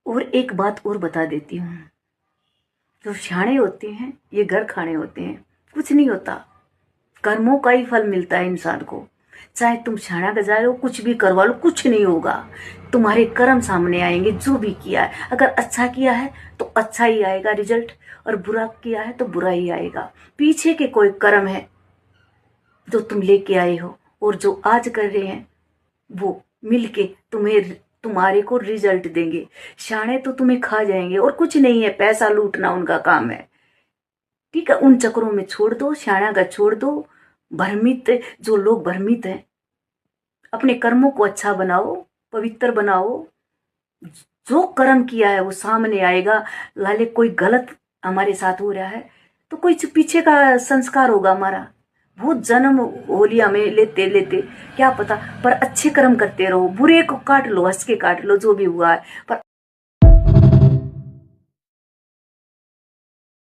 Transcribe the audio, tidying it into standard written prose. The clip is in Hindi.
और एक बात और बता देती हूँ, जो सियाणे होते हैं ये घर खाने होते हैं, कुछ नहीं होता, कर्मों का ही फल मिलता है इंसान को। चाहे तुम सियाणा गजा लो, कुछ भी करवा लो, कुछ नहीं होगा। तुम्हारे कर्म सामने आएंगे, जो भी किया है। अगर अच्छा किया है तो अच्छा ही आएगा रिजल्ट, और बुरा किया है तो बुरा ही आएगा। पीछे के कोई कर्म है जो तुम लेके आए हो, और जो आज कर रहे हैं वो मिलके तुम्हारे को रिजल्ट देंगे। शाणे तो तुम्हें खा जाएंगे और कुछ नहीं है, पैसा लूटना उनका काम है। ठीक है, उन चक्रों में छोड़ दो, शाणा का छोड़ दो। भ्रमित, जो लोग भ्रमित हैं, अपने कर्मों को अच्छा बनाओ, पवित्र बनाओ। जो कर्म किया है वो सामने आएगा। लाले कोई गलत हमारे साथ हो रहा है तो कोई पीछे का संस्कार होगा हमारा। बहुत जन्म हो लिया में लेते लेते, क्या पता। पर अच्छे कर्म करते रहो, बुरे को काट लो, हंस के काट लो, जो भी हुआ है। पर